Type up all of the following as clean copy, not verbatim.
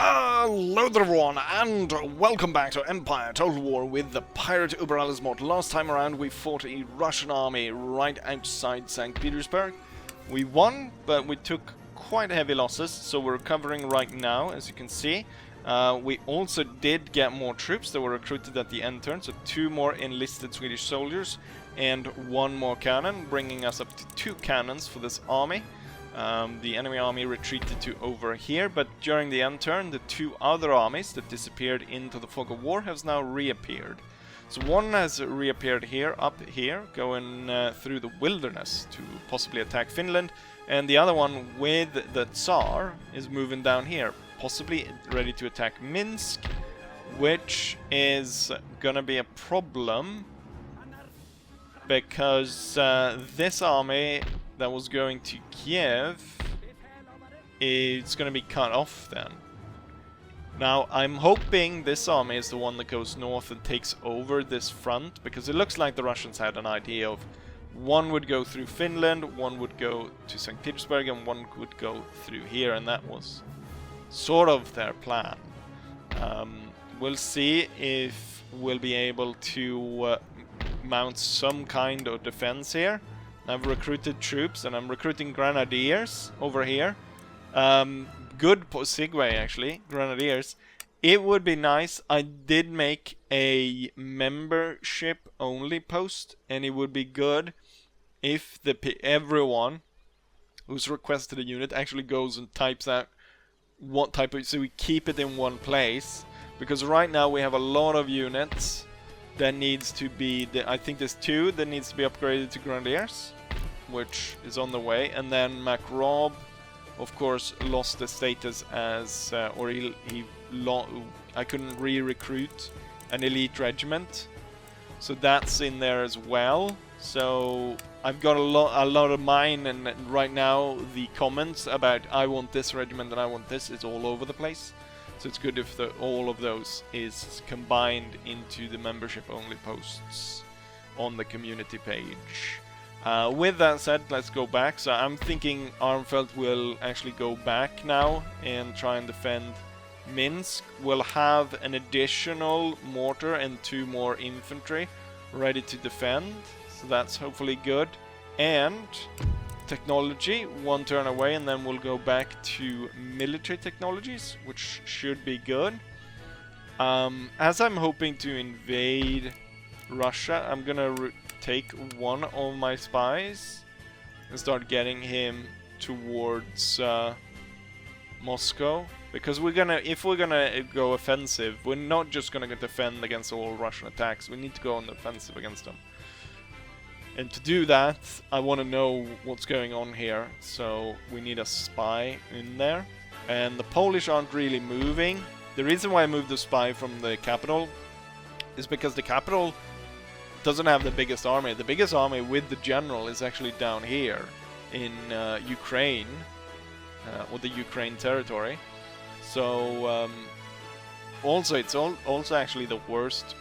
Hello there everyone, and welcome back to Empire Total War with the Pirate Uberallis mod. Last time around we fought a Russian army right outside St. Petersburg. We won, but we took quite heavy losses, so we're recovering right now, as you can see. We also did get more troops that were recruited at the end turn, so 2 more enlisted Swedish soldiers and 1 more cannon, bringing us up to 2 cannons for this army. The enemy army retreated to over here, but during the end turn, the 2 other armies that disappeared into the fog of war has now reappeared. So one has reappeared here, up here, going through the wilderness to possibly attack Finland, and the other one with the Tsar is moving down here, possibly ready to attack Minsk, which is gonna be a problem because this army that was going to Kiev, it's going to be cut off then. Now, I'm hoping this army is the one that goes north and takes over this front, because it looks like the Russians had an idea of one would go through Finland, one would go to St. Petersburg, and one would go through here, and that was sort of their plan. We'll see if we'll be able to mount some kind of defense here. I've recruited troops, and I'm recruiting grenadiers over here. Good segue, actually, grenadiers. It would be nice. I did make a membership-only post, and it would be good if everyone who's requested a unit actually goes and types out what type of... So we keep it in one place, because right now we have a lot of units that needs to be... I think there's 2 that needs to be upgraded to grenadiers, which is on the way, and then MacRob, of course, lost the status as, I couldn't re-recruit an elite regiment, so that's in there as well. So I've got a lot of mine, and right now the comments about I want this regiment and I want this is all over the place. So it's good if all of those is combined into the membership-only posts on the community page. With that said, let's go back. So I'm thinking Armfelt will actually go back now and try and defend Minsk. We'll have an additional mortar and 2 more infantry ready to defend, so that's hopefully good. And technology, 1 turn away, and then we'll go back to military technologies, which should be good. As I'm hoping to invade Russia, I'm gonna take 1 of my spies and start getting him towards Moscow, because if we're gonna go offensive, we're not just gonna defend against all Russian attacks. We need to go on the offensive against them, and to do that I want to know what's going on here, so we need a spy in there. And the Polish aren't really moving. The reason why I moved the spy from the capital is because the capital doesn't have the biggest army. The biggest army with the general is actually down here in Ukraine, or the Ukraine territory. So also it's also actually the worst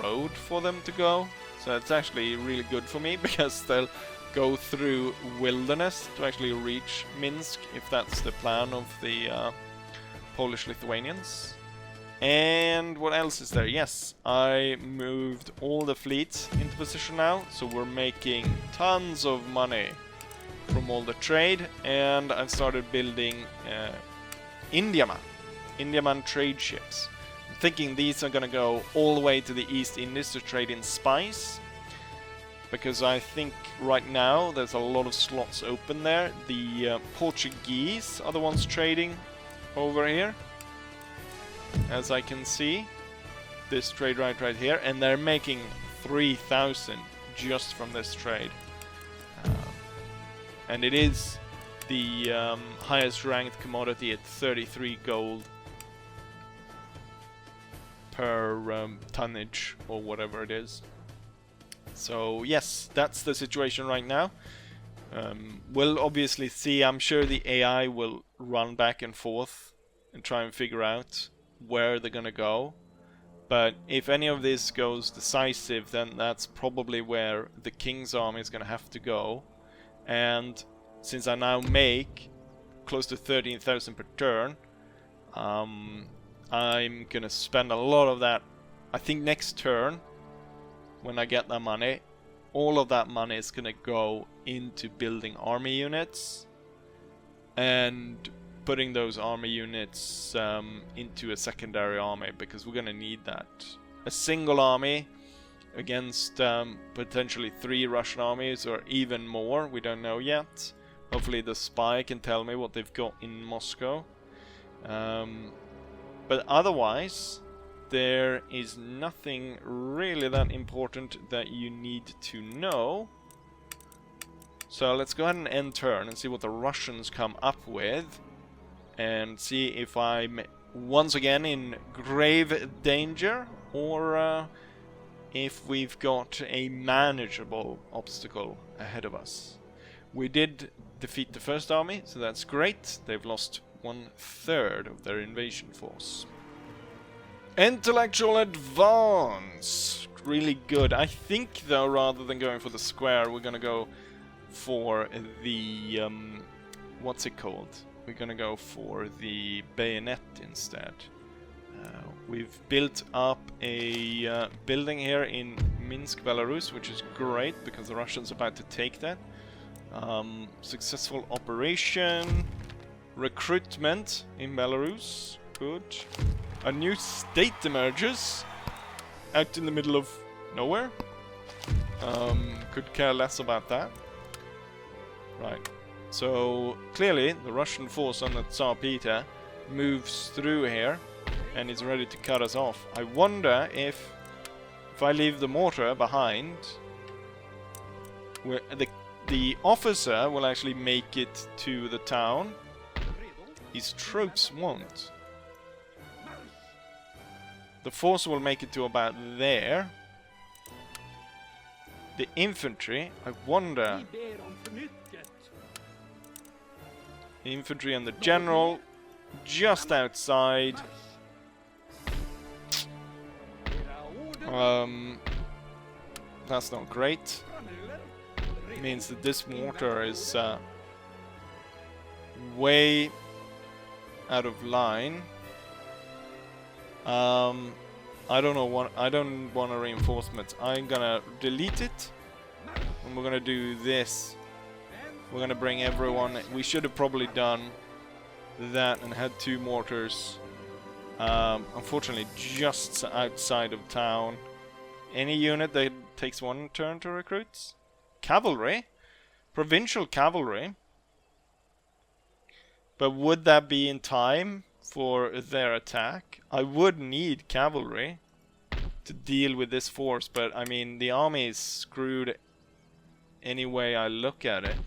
road for them to go. So it's actually really good for me, because they'll go through wilderness to actually reach Minsk, if that's the plan of the Polish-Lithuanians. And what else is there? Yes, I moved all the fleets into position now, so we're making tons of money from all the trade, and I've started building Indiaman trade ships. I'm thinking these are gonna go all the way to the East Indies to trade in spice, because I think right now there's a lot of slots open there. The Portuguese are the ones trading over here, as I can see, this trade right here, and they're making 3,000 just from this trade, and it is the highest ranked commodity at 33 gold per tonnage, or whatever it is. So yes, that's the situation right now. We'll obviously see. I'm sure the AI will run back and forth and try and figure out where they're gonna go, but if any of this goes decisive, then that's probably where the King's army is gonna have to go. And since I now make close to 13,000 per turn, I'm gonna spend a lot of that. I think next turn, when I get that money, all of that money is gonna go into building army units and putting those army units into a secondary army, because we're gonna need that. A single army against potentially 3 Russian armies or even more, we don't know yet. Hopefully the spy can tell me what they've got in Moscow. But otherwise, there is nothing really that important that you need to know. So let's go ahead and end turn and see what the Russians come up with. And see if I'm once again in grave danger, or if we've got a manageable obstacle ahead of us. We did defeat the first army, so that's great. They've lost 1/3 of their invasion force. Intellectual advance! Really good. I think, though, rather than going for the square, we're gonna go for the... what's it called? We're gonna go for the bayonet instead. We've built up a building here in Minsk, Belarus, which is great because the Russians are about to take that. Successful operation. Recruitment in Belarus. Good. A new state emerges out in the middle of nowhere. Could care less about that. Right. So clearly the Russian force under Tsar Peter moves through here and is ready to cut us off. I wonder if I leave the mortar behind, the officer will actually make it to the town. His troops won't. The force will make it to about there. The infantry, I wonder. The infantry and the general just outside. That's not great. It means that this mortar is way out of line. I don't want a reinforcement. I'm gonna delete it, and we're gonna do this. We're gonna bring everyone. We should have probably done that and had 2 mortars. Unfortunately, just outside of town. Any unit that takes 1 turn to recruit. Cavalry, provincial cavalry. But would that be in time for their attack? I would need cavalry to deal with this force, but I mean the army is screwed any way I look at it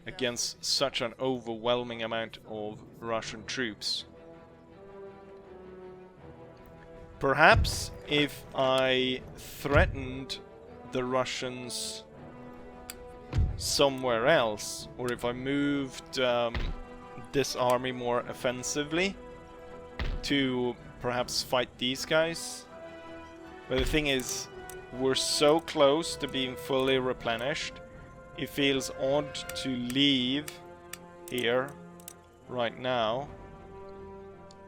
against such an overwhelming amount of Russian troops. Perhaps if I threatened the Russians somewhere else, or if I moved this army more offensively to perhaps fight these guys. But the thing is, we're so close to being fully replenished, it feels odd to leave here right now.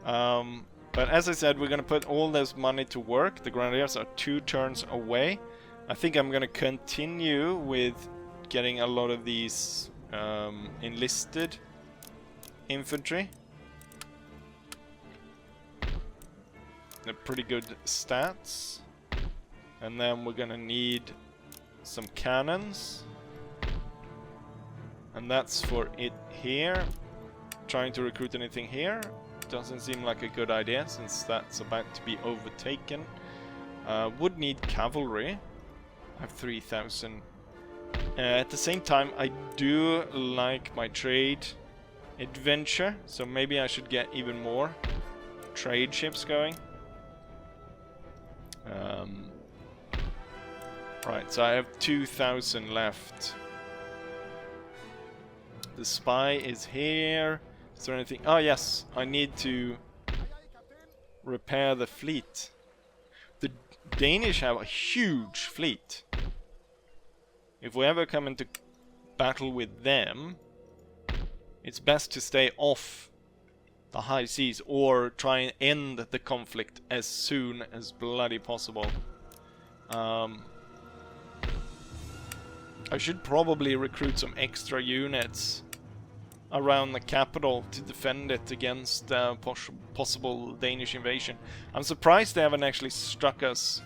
But as I said, we're gonna put all this money to work. The Grenadiers are 2 turns away. I think I'm gonna continue with getting a lot of these enlisted infantry. They're pretty good stats. And then we're gonna need some cannons. And that's for it here. Trying to recruit anything here doesn't seem like a good idea, since that's about to be overtaken. Would need cavalry. I have 3,000. At the same time, I do like my trade adventure, so maybe I should get even more trade ships going. Right, so I have 2,000 left. The spy is here. Is there anything? Oh yes, I need to repair the fleet. The Danish have a huge fleet. If we ever come into battle with them, it's best to stay off the high seas, or try and end the conflict as soon as bloody possible. I should probably recruit some extra units around the capital to defend it against possible Danish invasion. I'm surprised they haven't actually struck us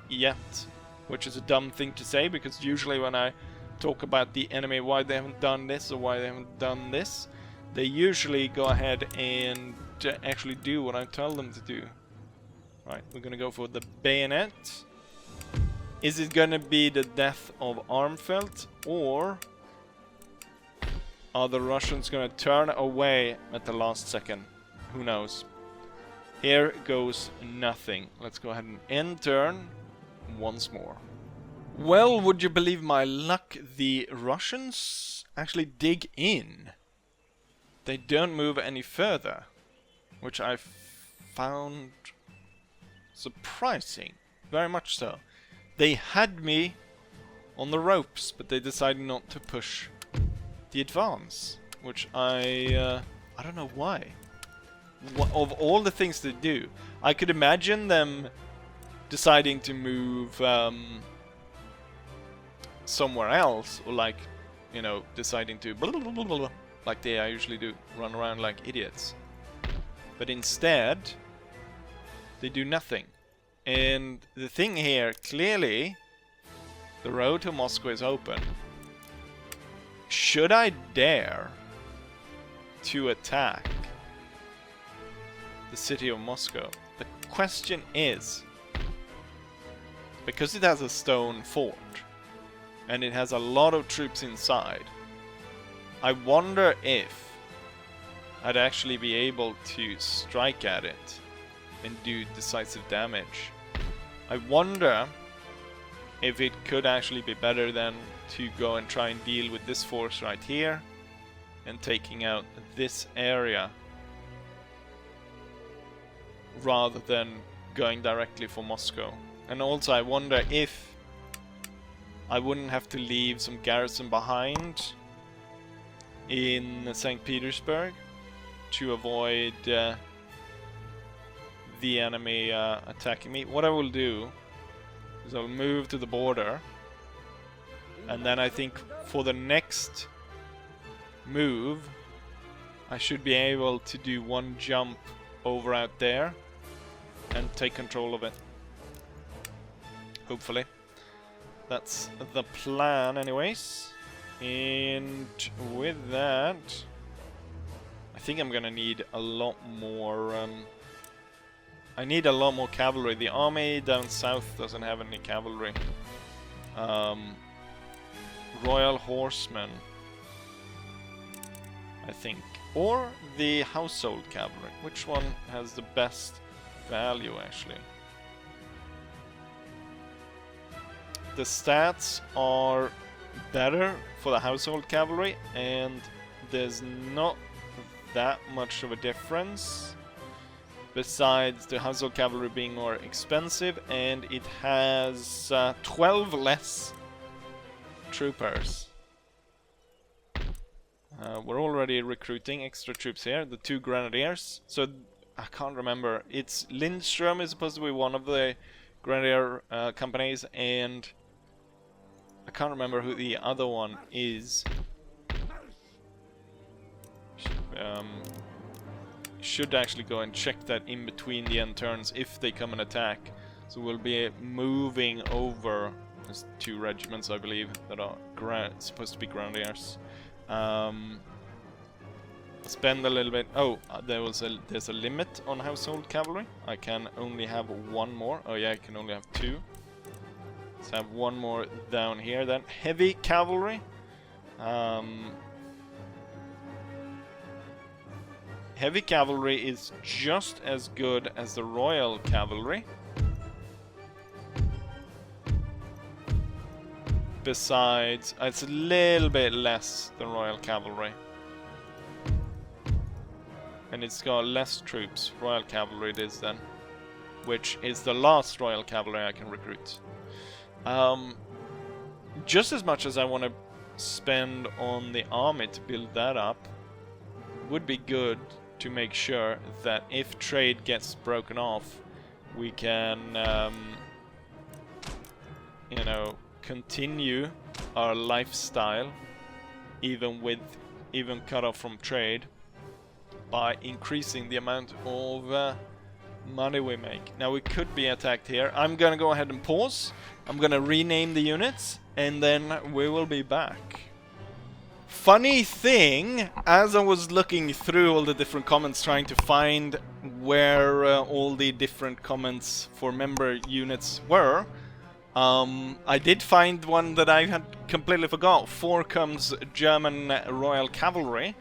yet, which is a dumb thing to say, because usually when I talk about the enemy, why they haven't done this or why they haven't done this, they usually go ahead and actually do what I tell them to do. Right, we're gonna go for the bayonet. Is it gonna be the death of Armfelt, or are the Russians gonna turn away at the last second? Who knows? Here goes nothing. Let's go ahead and end turn once more. Well, would you believe my luck? The Russians actually dig in. They don't move any further, which I found surprising. Very much so. They had me on the ropes, but they decided not to push the advance, which I don't know why. Of all the things to do, I could imagine them deciding to move somewhere else, or like, you know, deciding to blah, blah, blah, blah, blah, like they usually do, run around like idiots. But instead, they do nothing. And the thing here, clearly, the road to Moscow is open. Should I dare to attack the city of Moscow? The question is, because it has a stone fort and it has a lot of troops inside, I wonder if I'd actually be able to strike at it and do decisive damage. I wonder if it could actually be better than to go and try and deal with this force right here and taking out this area, rather than going directly for Moscow. And also I wonder if I wouldn't have to leave some garrison behind in St. Petersburg to avoid the enemy attacking me. What I will do is I'll move to the border, and then I think for the next move I should be able to do one jump over out there and take control of it. Hopefully. That's the plan anyways. And with that, I think I'm gonna need a lot more I need a lot more cavalry. The army down south doesn't have any cavalry. Royal Horsemen, I think. Or the Household Cavalry. Which one has the best value, actually? The stats are better for the Household Cavalry, and there's not that much of a difference. Besides the Household Cavalry being more expensive, and it has 12 less troopers. We're already recruiting extra troops here, the 2 Grenadiers. So, I can't remember. It's Lindström is supposed to be one of the Grenadier companies, and I can't remember who the other one is. Should actually go and check that in between the end turns if they come and attack. So we'll be moving over. There's 2 regiments, I believe, that are supposed to be Grenadiers. Spend a little bit. Oh, there's a limit on Household Cavalry. I can only have 1 more. Oh yeah, I can only have 2. Let's have 1 more down here then. Heavy Cavalry. Heavy Cavalry is just as good as the Royal Cavalry. Besides, it's a little bit less than Royal Cavalry. And it's got less troops. Royal Cavalry it is then. Which is the last Royal Cavalry I can recruit. Just as much as I want to spend on the army to build that up, would be good to make sure that if trade gets broken off, we can, you know, continue our lifestyle even cut off from trade by increasing the amount of money we make. Now we could be attacked here. I'm gonna go ahead and pause. I'm gonna rename the units and then we will be back. Funny thing, as I was looking through all the different comments trying to find where all the different comments for member units were, I did find one that I had completely forgot. 4 comes German Royal Cavalry.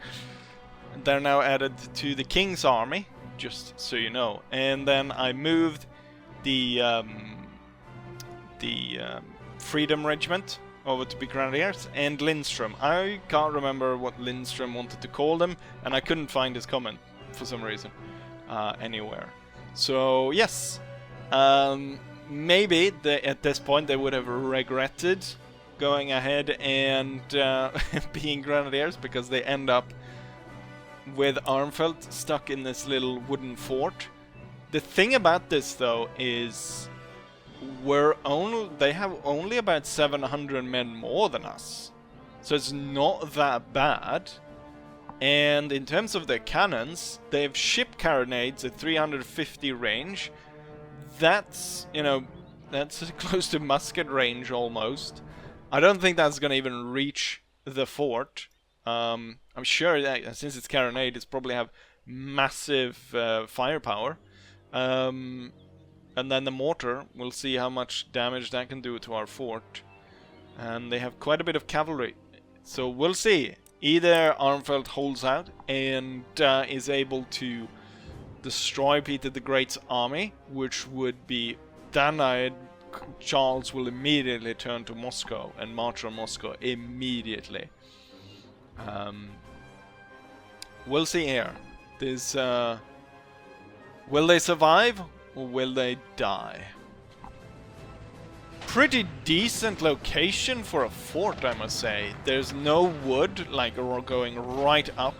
They're now added to the King's Army, just so you know. And then I moved the Freedom Regiment over to be Grenadiers and Lindström. I can't remember what Lindström wanted to call them, and I couldn't find his comment for some reason anywhere. So yes, maybe at this point they would have regretted going ahead and being Grenadiers, because they end up with Armfelt stuck in this little wooden fort. The thing about this though is they have only about 700 men more than us, so it's not that bad. And in terms of their cannons, they have ship carronades at 350 range. That's, you know, that's close to musket range almost. I don't think that's gonna even reach the fort. I'm sure that since it's carronade, it's probably have massive firepower. And then the mortar, we'll see how much damage that can do to our fort. And they have quite a bit of cavalry. So we'll see. Either Armfelt holds out and is able to destroy Peter the Great's army, which would be... Then Charles will immediately turn to Moscow and march on Moscow immediately. We'll see here. This, will they survive? Or will they die? Pretty decent location for a fort, I must say. There's no wood, like going right up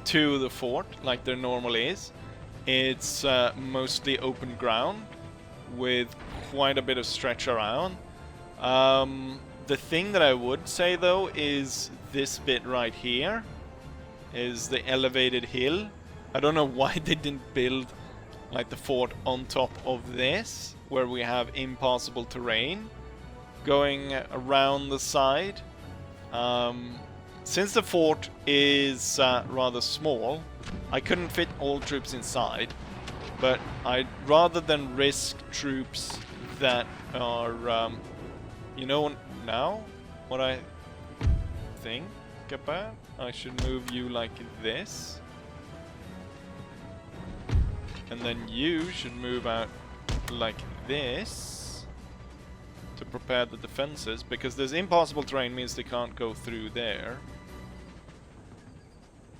to the fort, like there normally is. It's mostly open ground, with quite a bit of stretch around. The thing that I would say, though, is this bit right here. Is the elevated hill. I don't know why they didn't build like the fort on top of this, where we have impassable terrain going around the side. Since the fort is rather small, I couldn't fit all troops inside, but I'd rather than risk troops that are, you know now what I think about? I should move you like this. And then you should move out like this to prepare the defenses, because this impassable terrain means they can't go through there.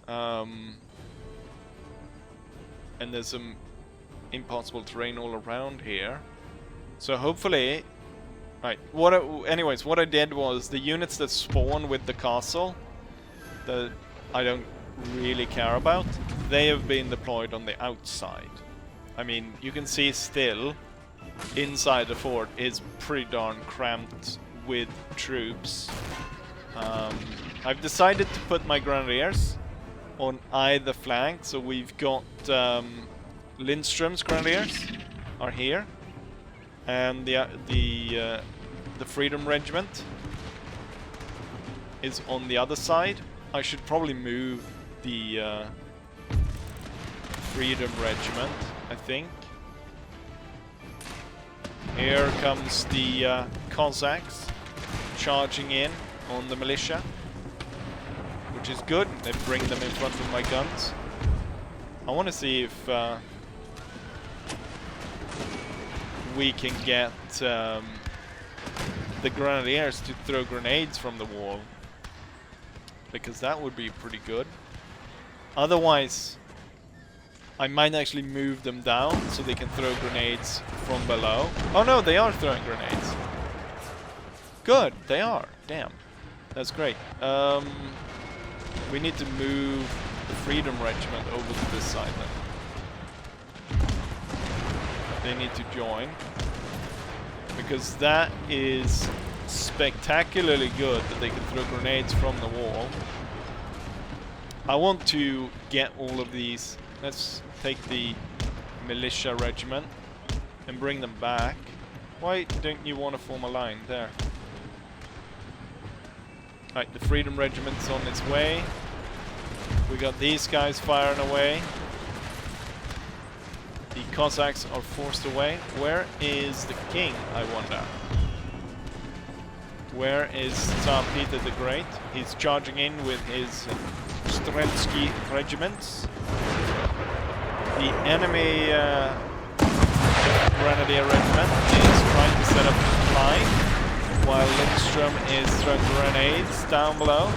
And there's some impassable terrain all around here. So hopefully... Right, anyways, what I did was the units that spawn with the castle, that I don't really care about, they have been deployed on the outside. I mean, you can see still inside the fort is pretty darn cramped with troops. I've decided to put my Grenadiers on either flank, so we've got Lindström's Grenadiers are here, and the Freedom Regiment is on the other side. I should probably move the Freedom Regiment, I think. Here comes the Cossacks charging in on the militia, which is good. They bring them in front of my guns. I want to see if we can get the Grenadiers to throw grenades from the wall, because that would be pretty good. Otherwise, I might actually move them down so they can throw grenades from below. Oh no, they are throwing grenades. Good, they are. Damn. That's great. We need to move the Freedom Regiment over to this side then. They need to join. Because that is spectacularly good that they can throw grenades from the wall. I want to get all of these. Let's take the militia regiment and bring them back. Why don't you want to form a line there? Right, the Freedom Regiment's on its way. We got these guys firing away. The Cossacks are forced away. Where is the king, I wonder? Where is Tsar Peter the Great? He's charging in with his Streltsky regiments. The enemy Grenadier regiment is trying to set up a line, while Lindström is throwing grenades down below,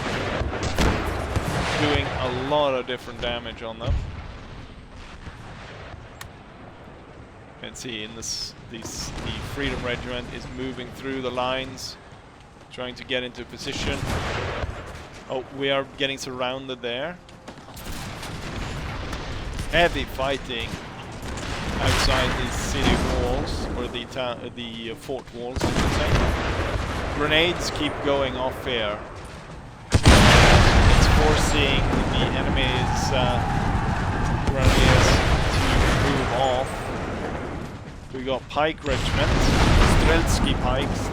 doing a lot of different damage on them. You can see in this, the Freedom Regiment is moving through the lines, trying to get into position. Oh, we are getting surrounded there. Heavy fighting outside the city walls, or the fort walls, I should say. Grenades keep going off here. It's forcing the enemy's grenadiers to move off. We got Pike Regiment, Streltsky Pikes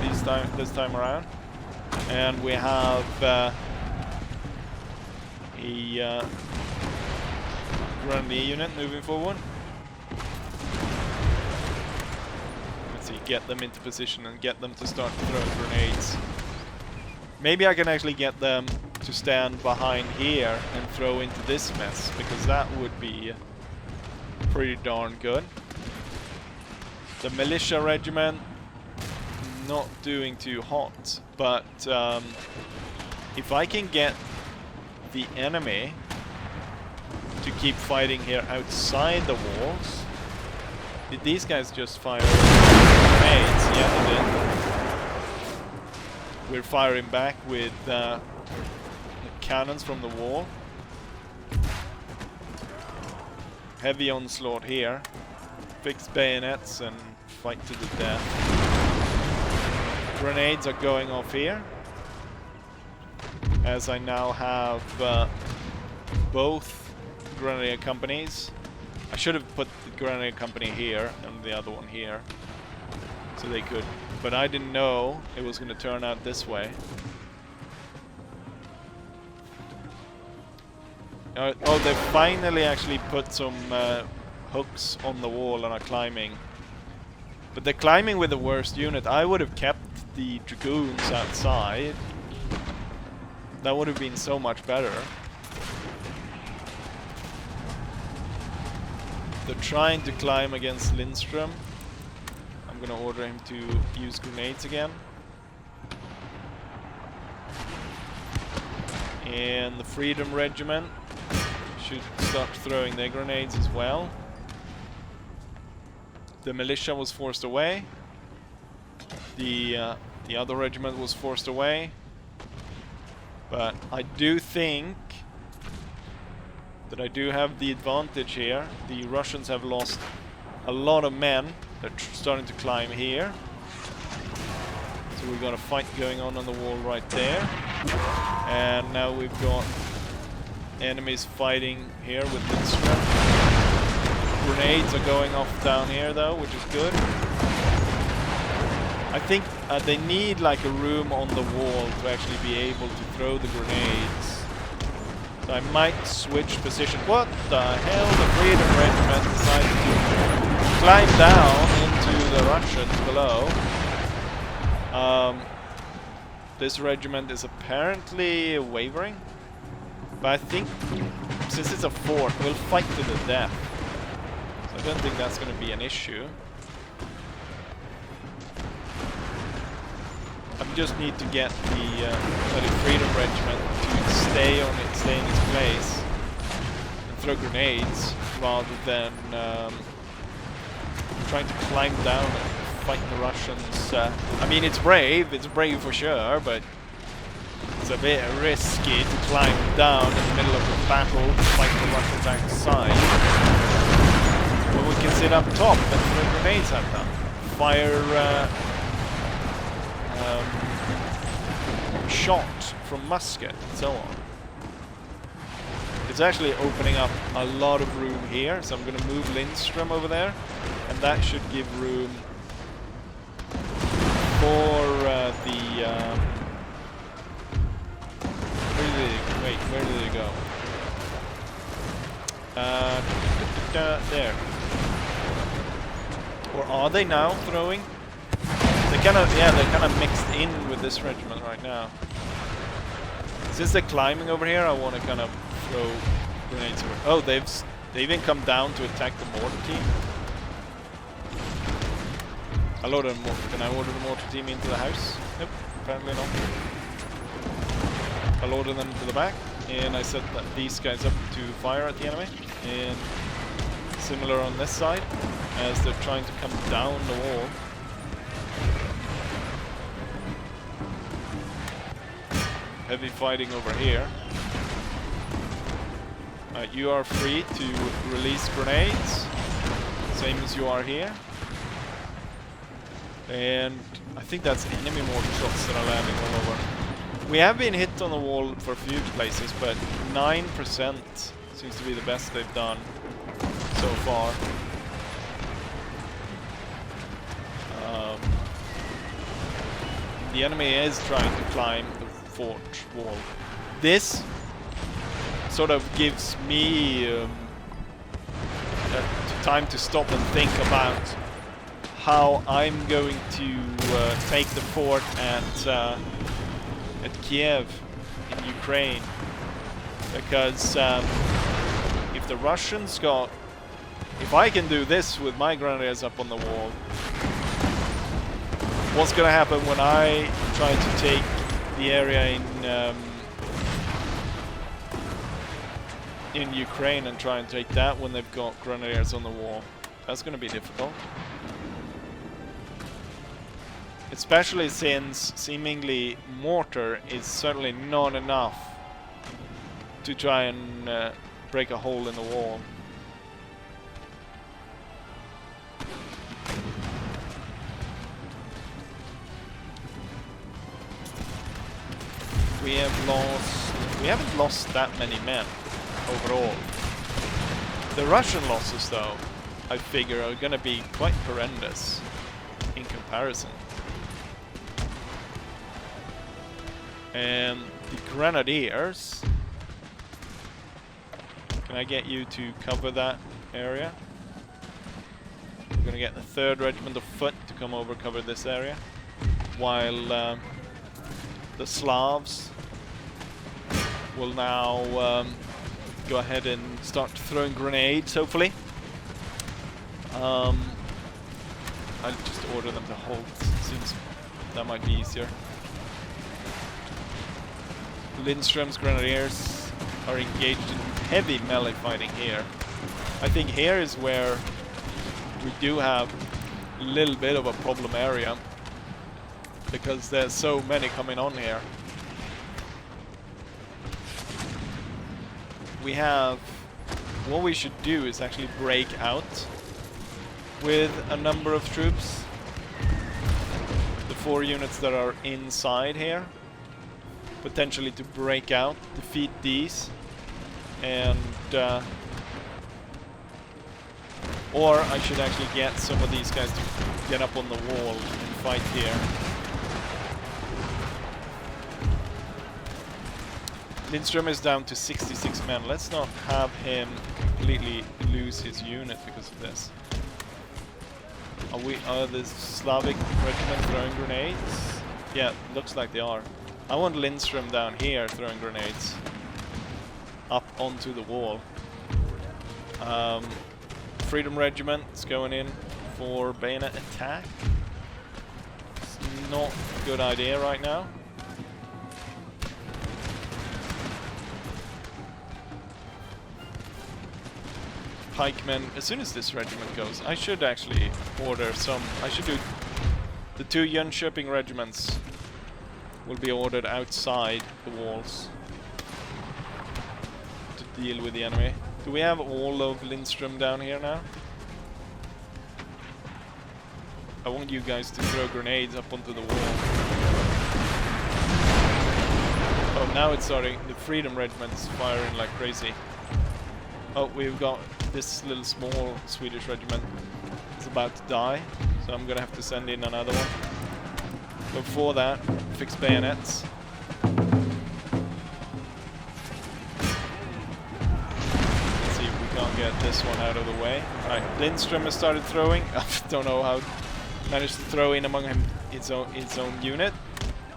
this time around, and we have a Grenadier unit moving forward. Let's see, get them into position and get them to start throwing grenades. Maybe I can actually get them to stand behind here and throw into this mess, because that would be pretty darn good. The militia regiment, not doing too hot, but if I can get the enemy to keep fighting here outside the walls. Did these guys just fire grenades? Yeah, they did. We're firing back with cannons from the wall. Heavy onslaught here. Fix bayonets and fight to the death. Grenades are going off here, as I now have both Grenadier companies. I should have put the Grenadier company here and the other one here, so they could, but I didn't know it was going to turn out this way. Oh, they finally actually put some hooks on the wall and are climbing. But they're climbing with the worst unit. I would have kept the Dragoons outside. That would have been so much better. They're trying to climb against Lindström. I'm gonna order him to use grenades again. And the Freedom Regiment should start throwing their grenades as well. The militia was forced away. The other regiment was forced away. But I do think that I do have the advantage here. The Russians have lost a lot of men. They're starting to climb here. So we've got a fight going on the wall right there. And now we've got enemies fighting here with Lindström. Grenades are going off down here though, which is good. I think they need like a room on the wall to actually be able to throw the grenades. So I might switch position. What the hell? The Freedom Regiment decided to climb down into the Russians below. This regiment is apparently wavering. But I think since it's a fort, we'll fight to the death. So I don't think that's going to be an issue. I just need to get the Freedom Regiment to stay in its place and throw grenades rather than trying to climb down and fight the Russians. I mean, it's brave for sure, but It's a bit risky to climb down in the middle of the battle to fight the Russians outside. But we can sit up top and throw grenades at them. Fire shot from musket and so on. It's actually opening up a lot of room here, so I'm going to move Lindström over there, and that should give room for where did it go? There. Or are they now throwing? They're kind of mixed in with this regiment right now. Since they're climbing over here, I want to kind of throw grenades over. Oh, they even come down to attack the mortar team. I loaded a mortar. Can I order the mortar team into the house? Nope, apparently not. I loaded them to the back, and I set these guys up to fire at the enemy. And similar on this side, as they're trying to come down the wall. Heavy fighting over here. You are free to release grenades, same as you are here. And I think that's enemy mortar shots that are landing all over. We have been hit on the wall for a few places, but 9% seems to be the best they've done so far. The enemy is trying to climb the fort wall. This sort of gives me time to stop and think about how I'm going to take the fort at Kiev in Ukraine, because if the Russians if I can do this with my grenadiers up on the wall, what's going to happen when I try to take the area in Ukraine and try and take that when they've got grenadiers on the wall? That's going to be difficult. Especially since seemingly mortar is certainly not enough to try and break a hole in the wall. We haven't lost that many men overall. The Russian losses, though, I figure are gonna be quite horrendous in comparison. And the Grenadiers, can I get you to cover that area? We're gonna get the 3rd Regiment of Foot to come over cover this area, while the Slavs will now go ahead and start throwing grenades, hopefully. I'll just order them to halt. Seems that might be easier. Lindström's Grenadiers are engaged in heavy melee fighting here. I think here is where we do have a little bit of a problem area, because there's so many coming on here. What we should do is actually break out with a number of troops. The 4 units that are inside here, potentially to break out, defeat these, and or I should actually get some of these guys to get up on the wall and fight here. Lindström is down to 66 men. Let's not have him completely lose his unit because of this. Are the Slavic regiment throwing grenades? Yeah, looks like they are. I want Lindström down here throwing grenades up onto the wall. Freedom Regiment is going in for bayonet attack. It's not a good idea right now. Pikemen, as soon as this regiment goes, I should actually order some. I should do the 2 Jönköping regiments will be ordered outside the walls to deal with the enemy. Do we have all of Lindström down here now? I want you guys to throw grenades up onto the wall. Oh, now it's starting. The Freedom Regiment's firing like crazy. Oh, we've got this little small Swedish regiment. It's about to die, so I'm gonna have to send in another one. Before that, fix bayonets. Let's see if we can't get this one out of the way. Right, Lindström has started throwing. I don't know how he managed to throw in among him its own unit,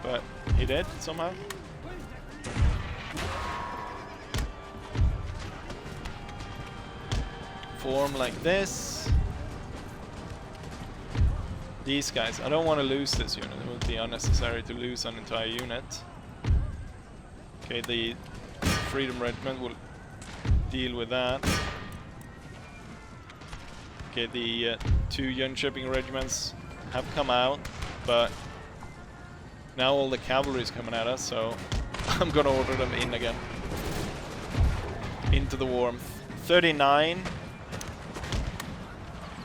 but he did somehow. Form like this. These guys, I don't want to lose this unit. It would be unnecessary to lose an entire unit. Okay, the Freedom Regiment will deal with that. Okay, the 2 Jönköping regiments have come out, but now all the cavalry is coming at us, so I'm gonna order them in again. Into the warmth. 39.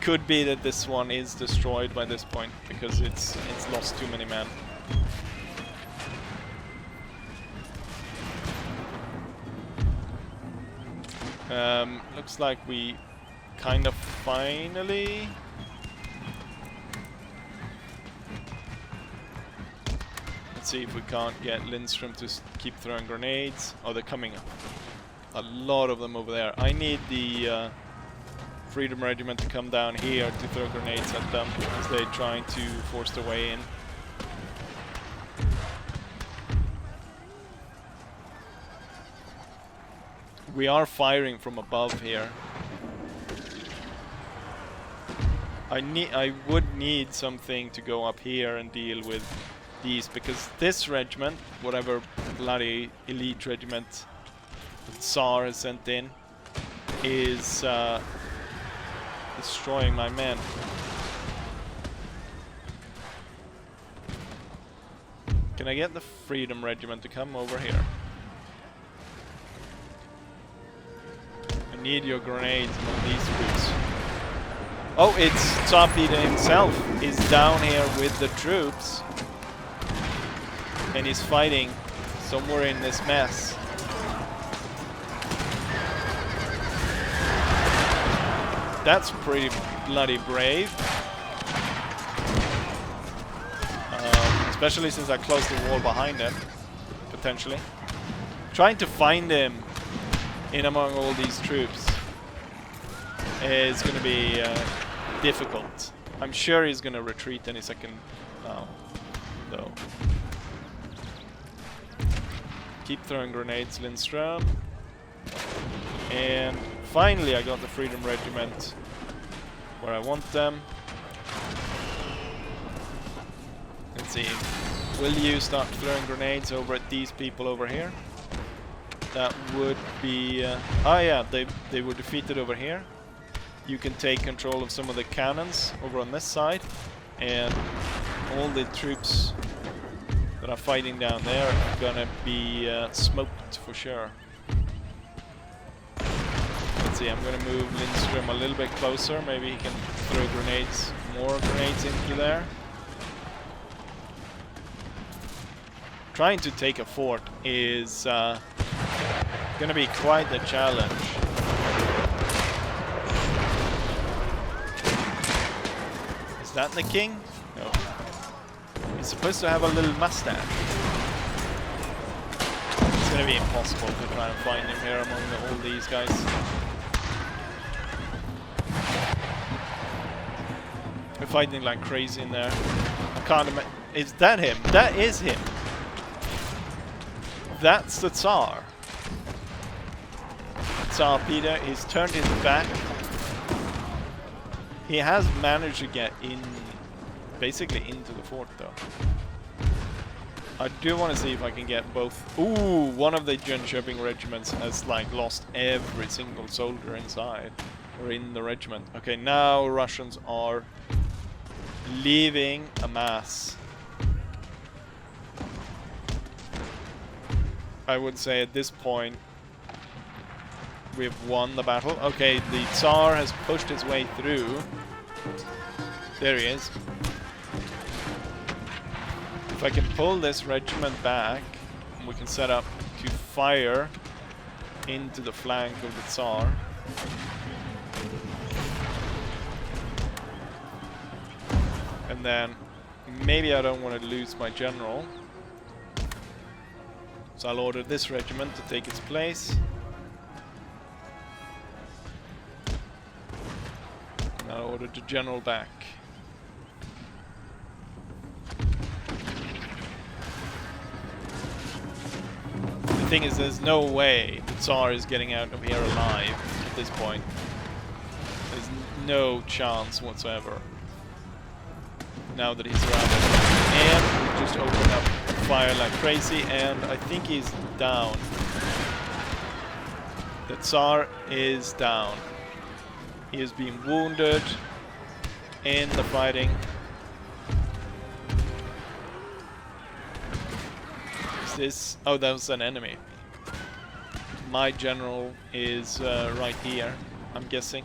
Could be that this one is destroyed by this point because it's lost too many men. Looks like we kind of finally. Let's see if we can't get Lindström to keep throwing grenades. Oh, they're coming up. A lot of them over there. I need the Freedom Regiment to come down here to throw grenades at them as they're trying to force their way in. We are firing from above here. I would need something to go up here and deal with these, because this regiment, whatever bloody elite regiment the Tsar has sent in, is destroying my men. Can I get the Freedom Regiment to come over here? I need your grenades among these troops. Oh, it's Tsar Peter himself is down here with the troops. And he's fighting somewhere in this mess. That's pretty bloody brave. Especially since I closed the wall behind him, potentially. Trying to find him in among all these troops is going to be difficult. I'm sure he's going to retreat any second now, though. Keep throwing grenades, Lindström. And finally I got the Freedom Regiment where I want them. Let's see. Will you start throwing grenades over at these people over here? That would be... oh yeah, they were defeated over here. You can take control of some of the cannons over on this side. And all the troops that are fighting down there are gonna be smoked for sure. Let's see, I'm gonna move Lindström a little bit closer. Maybe he can throw grenades, more grenades into there. Trying to take a fort is gonna be quite the challenge. Is that the king? No. He's supposed to have a little mustache. It's gonna be impossible to try and find him here among all these guys. We're fighting like crazy in there. I can't imagine. Is that him? That is him. That's the Tsar. Tsar Peter, he's turned his back. He has managed to get in, basically into the fort though. I do want to see if I can get both. Ooh, one of the Jönköping regiments has like lost every single soldier inside or in the regiment. Okay, now Russians are leaving a mass. I would say at this point we've won the battle. Okay, the Tsar has pushed his way through. There he is. If I can pull this regiment back, we can set up to fire into the flank of the Tsar. And then maybe I don't want to lose my general. So I'll order this regiment to take its place. And I'll order the general back. The thing is, there's no way the Tsar is getting out of here alive at this point. There's no chance whatsoever. Now that he's surrounded. And we just open up fire like crazy, and I think he's down. The Tsar is down. He is being wounded in the fighting. Is this... Oh, that was an enemy. My general is right here, I'm guessing.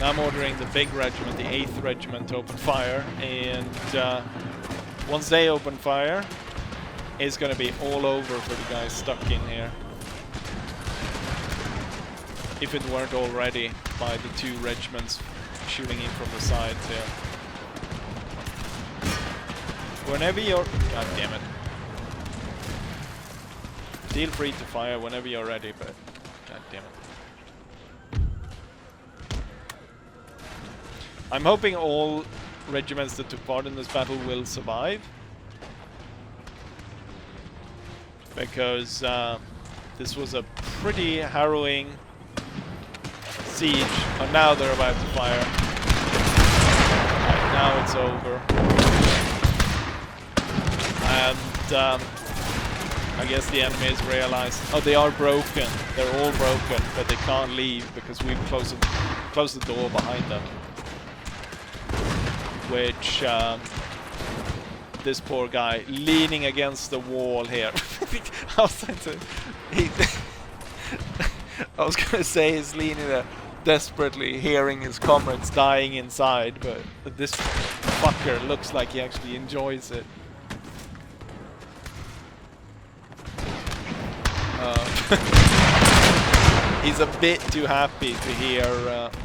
I'm ordering the big regiment, the 8th regiment, to open fire, and once they open fire, it's gonna be all over for the guys stuck in here. If it weren't already by the 2 regiments shooting in from the sides here. Whenever you're... God damn it. Feel free to fire whenever you're ready, but... God damn it. I'm hoping all regiments that took part in this battle will survive. Because this was a pretty harrowing siege. Oh, now they're about to fire. Right, now it's over. And I guess the enemies realized... Oh, they are broken. They're all broken, but they can't leave because we've closed the door behind them. Which, this poor guy leaning against the wall here. I was gonna say he's leaning there, desperately hearing his comrades dying inside, but this fucker looks like he actually enjoys it. He's a bit too happy to hear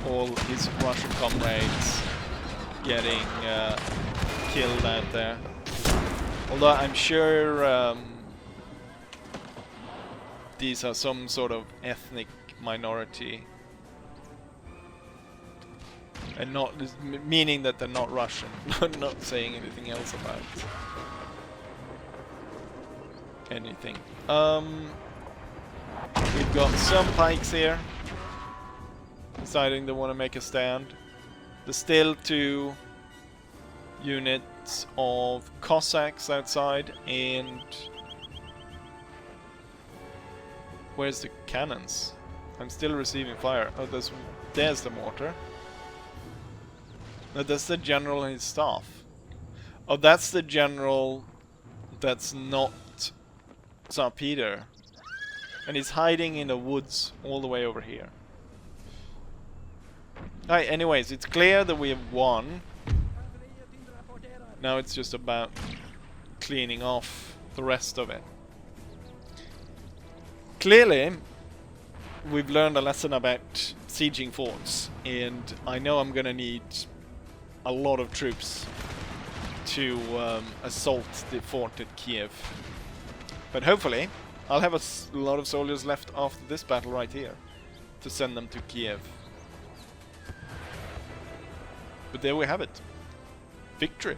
all his Russian comrades getting killed out there. Although I'm sure these are some sort of ethnic minority, and not meaning that they're not Russian. Not saying anything else about anything. We've got some pikes here deciding they want to make a stand. There's still 2 units of Cossacks outside, and where's the cannons? I'm still receiving fire. Oh, there's the mortar. No, that's the general and his staff. Oh, that's the general that's not Tsar Peter. And he's hiding in the woods all the way over here. Alright, anyways, it's clear that we have won. Now it's just about cleaning off the rest of it. Clearly, we've learned a lesson about sieging forts, and I know I'm gonna need a lot of troops to assault the fort at Kiev. But hopefully, I'll have a lot of soldiers left after this battle right here to send them to Kiev. But there we have it. Victory.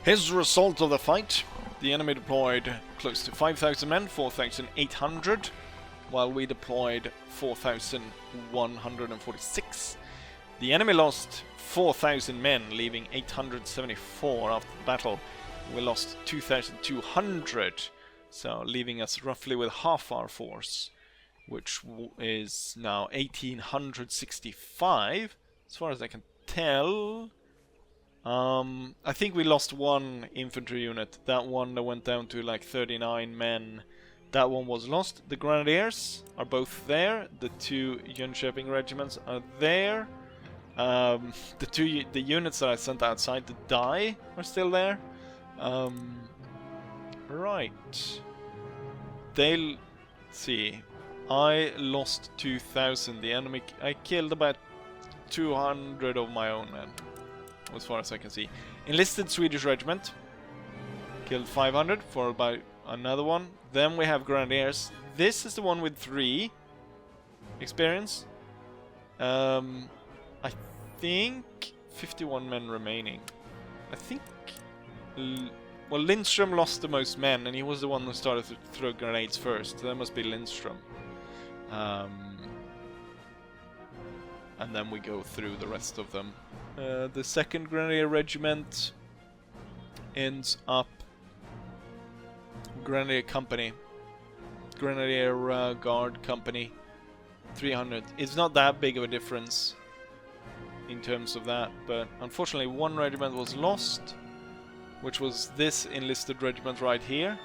Here's the result of the fight. The enemy deployed close to 5,000 men, 4,800, while we deployed 4,146. The enemy lost 4,000 men, leaving 874 after the battle. We lost 2,200, so leaving us roughly with half our force, which is now 1,865, as far as I can tell. I think we lost one infantry unit. That one that went down to like 39 men. That one was lost. The Grenadiers are both there. The two Jönköping regiments are there. The units that I sent outside to die are still there. Right. They'll see. I lost 2,000. The enemy. I killed about 200 of my own men, as far as I can see. Enlisted Swedish regiment. Killed 500, followed by another one. Then we have Grenadiers. This is the one with 3 experience. I think 51 men remaining. I think... well, Lindström lost the most men, and he was the one who started to throw grenades first. So that must be Lindström. And then we go through the rest of them. The 2nd Grenadier Regiment ends up Grenadier Company. Grenadier Guard Company. 300. It's not that big of a difference in terms of that, but unfortunately one regiment was lost, which was this enlisted regiment right here.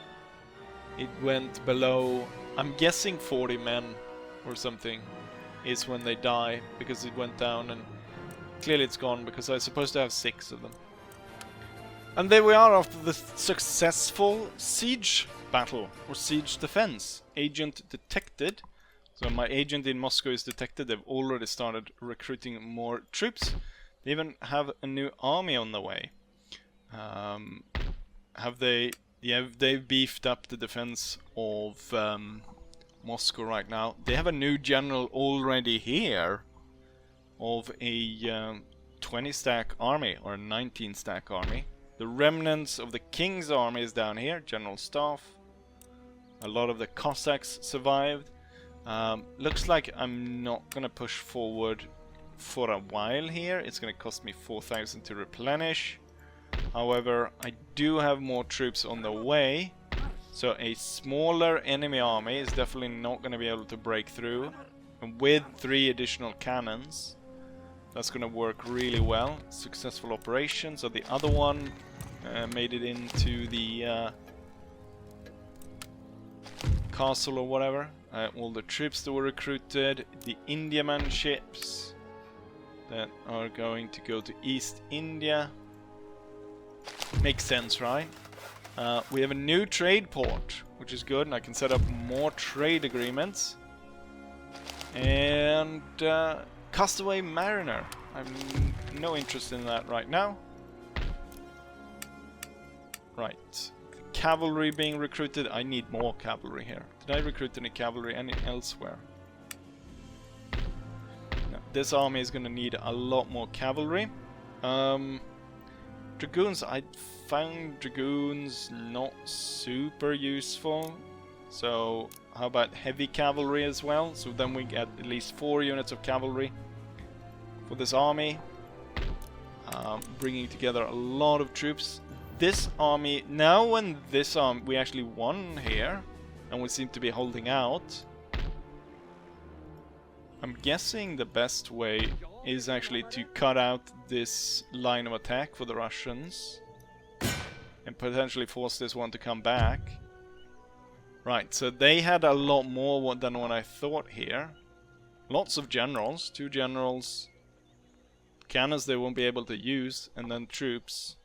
It went below, I'm guessing 40 men or something is when they die, because it went down, and clearly it's gone because I was supposed to have 6 of them. And there we are after the successful siege battle, or siege defense. Agent detected. So my agent in Moscow is detected. They've already started recruiting more troops. They even have a new army on the way. Have they? Yeah, they've beefed up the defense of Moscow right now. They have a new general already here of a 20 stack army, or a 19 stack army. The remnants of the King's army is down here, general staff. A lot of the Cossacks survived. Looks like I'm not gonna push forward for a while here. It's gonna cost me 4,000 to replenish. However, I do have more troops on the way, so a smaller enemy army is definitely not gonna be able to break through. And with 3 additional cannons, that's gonna work really well. Successful operation. So the other one made it into the castle or whatever. All the troops that were recruited, the Indiaman ships that are going to go to East India. Makes sense, right? We have a new trade port, which is good, and I can set up more trade agreements. And Castaway Mariner. I'm no interest in that right now. Right. Cavalry being recruited. I need more cavalry here. Did I recruit any cavalry elsewhere? No, this army is going to need a lot more cavalry. Dragoons, I found dragoons not super useful. So how about heavy cavalry as well? So then we get at least 4 units of cavalry for this army. Bringing together a lot of troops. This army, now when this army, we actually won here, and we seem to be holding out. I'm guessing the best way is actually to cut out this line of attack for the Russians and potentially force this one to come back. Right, so they had a lot more than what I thought here. Lots of generals, 2 generals, cannons they won't be able to use, and then troops.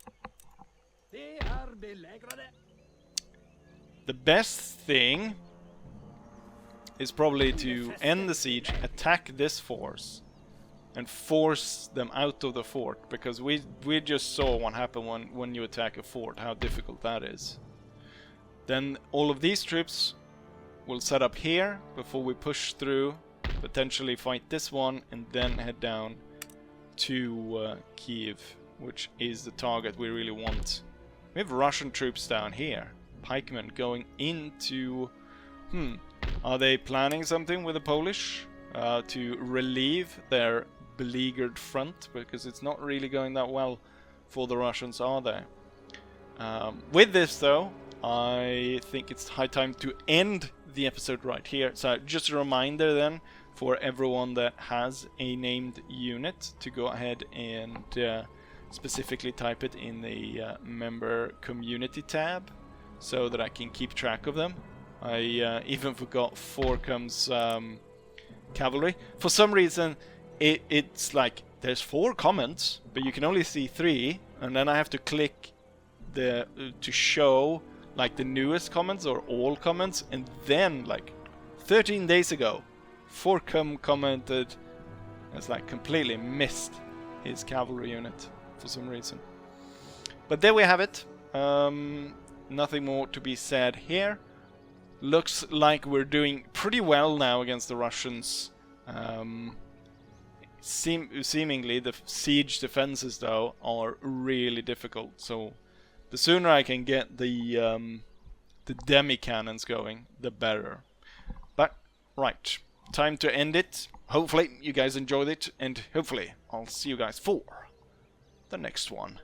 The best thing is probably to end the siege, attack this force, and force them out of the fort, because we just saw what happened when you attack a fort, how difficult that is. Then all of these troops will set up here before we push through, potentially fight this one, and then head down to Kiev, which is the target we really want. We have Russian troops down here. Pikemen going into... Are they planning something with the Polish? To relieve their beleaguered front? Because it's not really going that well for the Russians, are they? With this, though, I think it's high time to end the episode right here. So just a reminder then, for everyone that has a named unit, to go ahead and specifically type it in the member community tab, so that I can keep track of them. I even forgot Forecombe's cavalry. For some reason, it's like there's 4 comments, but you can only see 3, and then I have to click the to show like the newest comments or all comments, and then like 13 days ago, Forecombe commented. It's like completely missed his cavalry unit for some reason. But there we have it. Nothing more to be said here. Looks like we're doing pretty well now against the Russians. Seemingly the siege defenses, though, are really difficult. So the sooner I can get the demi-cannons going, the better. But, right. Time to end it. Hopefully you guys enjoyed it, and hopefully I'll see you guys for the next one.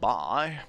Bye.